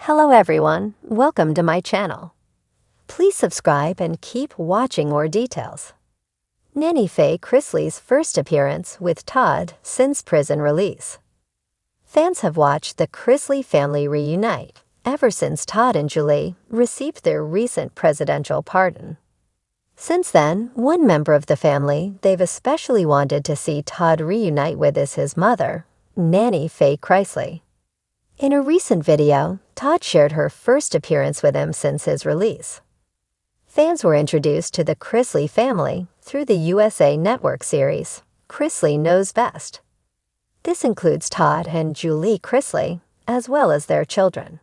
Hello everyone, welcome to my channel. Please subscribe and keep watching more details. Nanny Faye Chrisley's first appearance with Todd since prison release. Fans have watched the Chrisley family reunite ever since Todd and Julie received their recent presidential pardon. Since then, one member of the family they've especially wanted to see Todd reunite with is his mother, Nanny Faye Chrisley. In a recent video, Todd shared her first appearance with him since his release. Fans were introduced to the Chrisley family through the USA Network series, Chrisley Knows Best. This includes Todd and Julie Chrisley, as well as their children.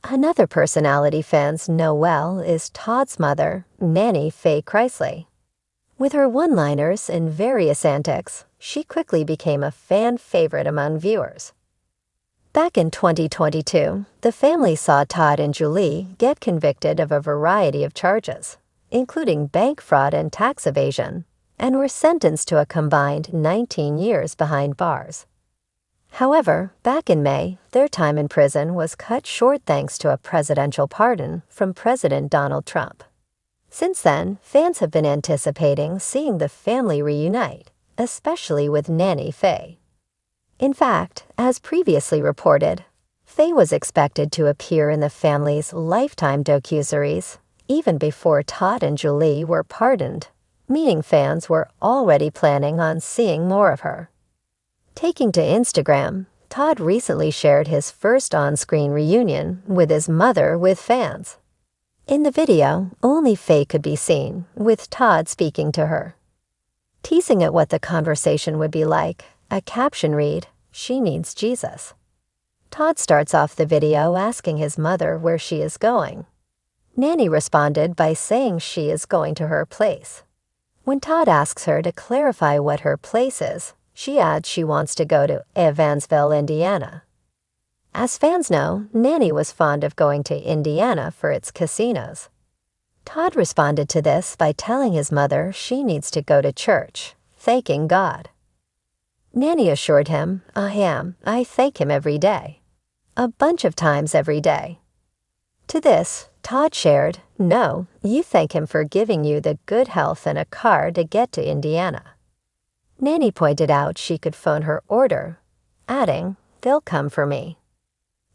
Another personality fans know well is Todd's mother, Nanny Faye Chrisley. With her one-liners and various antics, she quickly became a fan favorite among viewers. Back in 2022, the family saw Todd and Julie get convicted of a variety of charges, including bank fraud and tax evasion, and were sentenced to a combined 19 years behind bars. However, back in May, their time in prison was cut short thanks to a presidential pardon from President Donald Trump. Since then, fans have been anticipating seeing the family reunite, especially with Nanny Faye. In fact, as previously reported, Faye was expected to appear in the family's Lifetime docuseries even before Todd and Julie were pardoned, meaning fans were already planning on seeing more of her. Taking to Instagram, Todd recently shared his first on-screen reunion with his mother with fans. In the video, only Faye could be seen, with Todd speaking to her. Teasing at what the conversation would be like, a caption read, "She needs Jesus." Todd starts off the video asking his mother where she is going. Nanny responded by saying she is going to her place. When Todd asks her to clarify what her place is, she adds she wants to go to Evansville, Indiana. As fans know, Nanny was fond of going to Indiana for its casinos. Todd responded to this by telling his mother she needs to go to church, thanking God. Nanny assured him, I thank him every day. A bunch of times every day. To this, Todd shared, "No, you thank him for giving you the good health and a car to get to Indiana." Nanny pointed out she could phone her order, adding, "They'll come for me."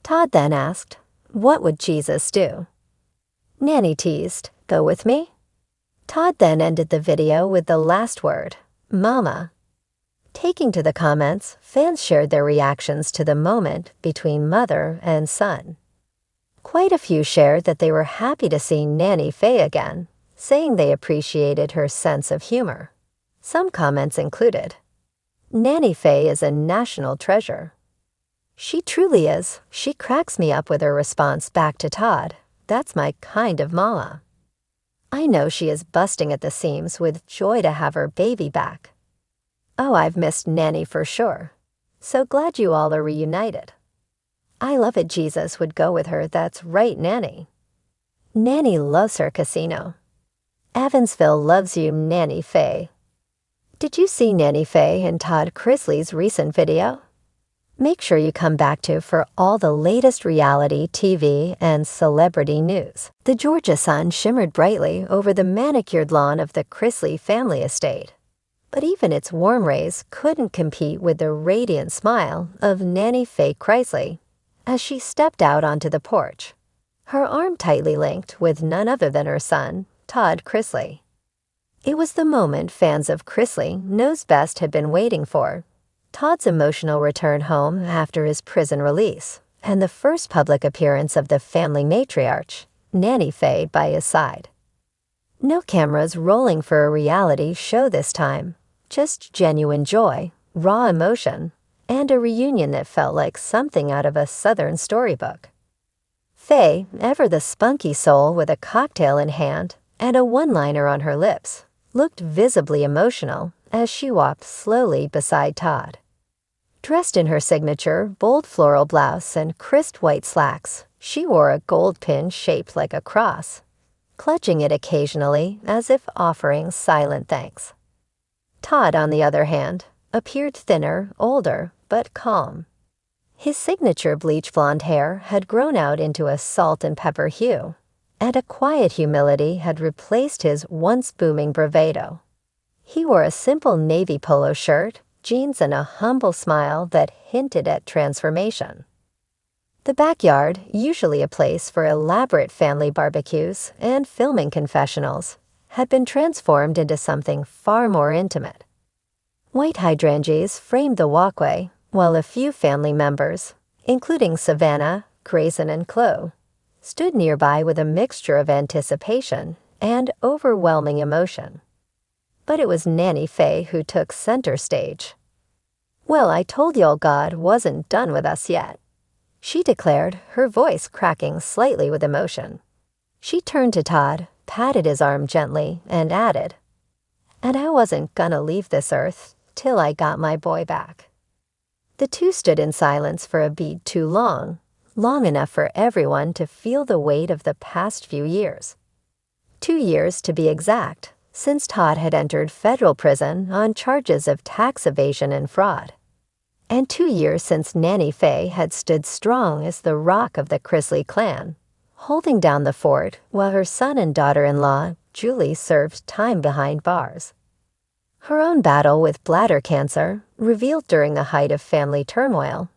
Todd then asked, "What would Jesus do?" Nanny teased, "Go with me?" Todd then ended the video with the last word, "Mama." Taking to the comments, fans shared their reactions to the moment between mother and son. Quite a few shared that they were happy to see Nanny Faye again, saying they appreciated her sense of humor. Some comments included, "Nanny Faye is a national treasure." "She truly is. She cracks me up with her response back to Todd. That's my kind of mama." "I know she is busting at the seams with joy to have her baby back." "Oh, I've missed Nanny for sure. So glad you all are reunited." "I love it Jesus would go with her, that's right, Nanny." "Nanny loves her casino." "Evansville loves you, Nanny Faye." Did you see Nanny Faye and Todd Chrisley's recent video? Make sure you come back to for all the latest reality TV and celebrity news. The Georgia sun shimmered brightly over the manicured lawn of the Chrisley family estate. But even its warm rays couldn't compete with the radiant smile of Nanny Faye Chrisley as she stepped out onto the porch, her arm tightly linked with none other than her son, Todd Chrisley. It was the moment fans of Chrisley Knows Best had been waiting for, Todd's emotional return home after his prison release, and the first public appearance of the family matriarch, Nanny Faye, by his side. No cameras rolling for a reality show this time, just genuine joy, raw emotion, and a reunion that felt like something out of a Southern storybook. Faye, ever the spunky soul with a cocktail in hand and a one-liner on her lips, looked visibly emotional as she walked slowly beside Todd. Dressed in her signature bold floral blouse and crisp white slacks, she wore a gold pin shaped like a cross, clutching it occasionally as if offering silent thanks. Todd, on the other hand, appeared thinner, older, but calm. His signature bleach blonde hair had grown out into a salt and pepper hue, and a quiet humility had replaced his once booming bravado. He wore a simple navy polo shirt, jeans, and a humble smile that hinted at transformation. The backyard, usually a place for elaborate family barbecues and filming confessionals, had been transformed into something far more intimate. White hydrangeas framed the walkway, while a few family members, including Savannah, Grayson, and Chloe, stood nearby with a mixture of anticipation and overwhelming emotion. But it was Nanny Faye who took center stage. "Well, I told y'all God wasn't done with us yet," she declared, her voice cracking slightly with emotion. She turned to Todd, patted his arm gently, and added, "And I wasn't gonna leave this earth till I got my boy back." The two stood in silence for a beat too long enough for everyone to feel the weight of the past few years. 2 years, to be exact, since Todd had entered federal prison on charges of tax evasion and fraud. And 2 years since Nanny Faye had stood strong as the rock of the Chrisley clan, holding down the fort while her son and daughter-in-law, Julie, served time behind bars. Her own battle with bladder cancer, revealed during the height of family turmoil,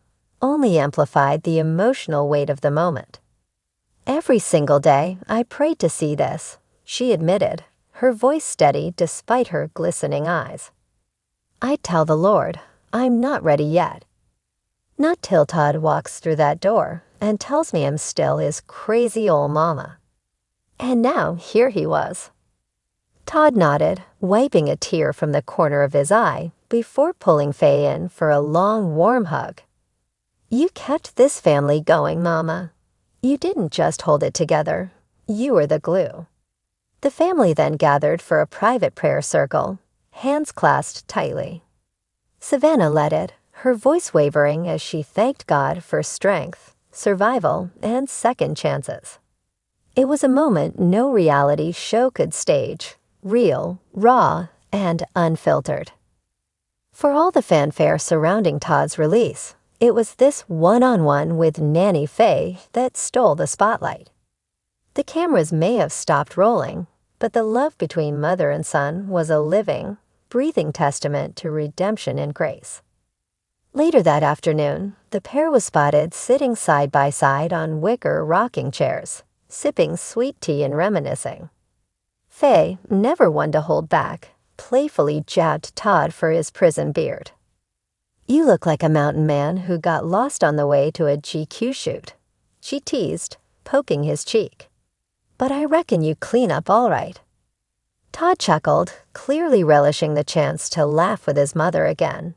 only amplified the emotional weight of the moment. "Every single day, I prayed to see this," she admitted, her voice steady despite her glistening eyes. "I tell the Lord, I'm not ready yet. Not till Todd walks through that door and tells me I'm still his crazy old mama." And now here he was. Todd nodded, wiping a tear from the corner of his eye before pulling Faye in for a long, warm hug. "You kept this family going, Mama. You didn't just hold it together. You were the glue." The family then gathered for a private prayer circle, hands clasped tightly. Savannah led it, her voice wavering as she thanked God for strength, survival, and second chances. It was a moment no reality show could stage, real, raw, and unfiltered. For all the fanfare surrounding Todd's release, it was this one-on-one with Nanny Faye that stole the spotlight. The cameras may have stopped rolling, but the love between mother and son was a living, breathing testament to redemption and grace. Later that afternoon, the pair was spotted sitting side by side on wicker rocking chairs, sipping sweet tea and reminiscing. Faye, never one to hold back, playfully jabbed Todd for his prison beard. "You look like a mountain man who got lost on the way to a GQ shoot," she teased, poking his cheek. "But I reckon you clean up all right." Todd chuckled, clearly relishing the chance to laugh with his mother again.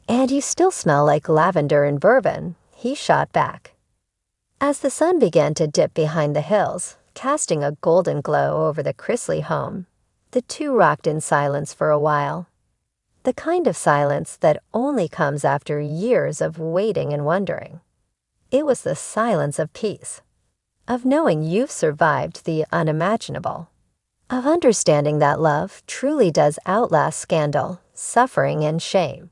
"And you still smell like lavender and bourbon," he shot back. As the sun began to dip behind the hills, casting a golden glow over the Chrisley home, the two rocked in silence for a while. The kind of silence that only comes after years of waiting and wondering. It was the silence of peace, of knowing you've survived the unimaginable, of understanding that love truly does outlast scandal, suffering, and shame.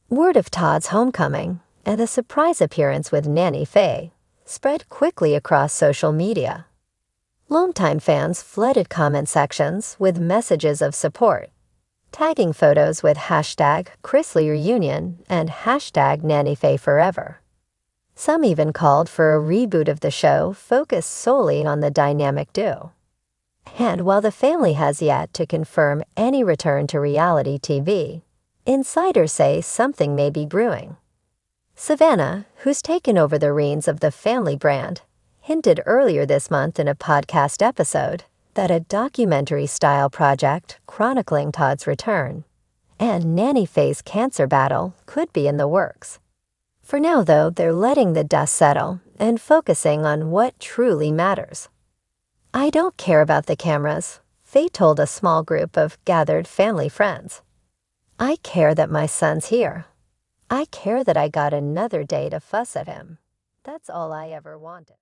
Word of Todd's homecoming and the surprise appearance with Nanny Faye spread quickly across social media. Longtime fans flooded comment sections with messages of support, tagging photos with hashtag Chrisley Reunion and hashtag Nanny Faye Forever. Some even called for a reboot of the show focused solely on the dynamic duo. And while the family has yet to confirm any return to reality TV, insiders say something may be brewing. Savannah, who's taken over the reins of the family brand, hinted earlier this month in a podcast episode that a documentary-style project chronicling Todd's return and Nanny Faye's cancer battle could be in the works. For now, though, they're letting the dust settle and focusing on what truly matters. "I don't care about the cameras," Faye told a small group of gathered family friends. "I care that my son's here. I care that I got another day to fuss at him. That's all I ever wanted."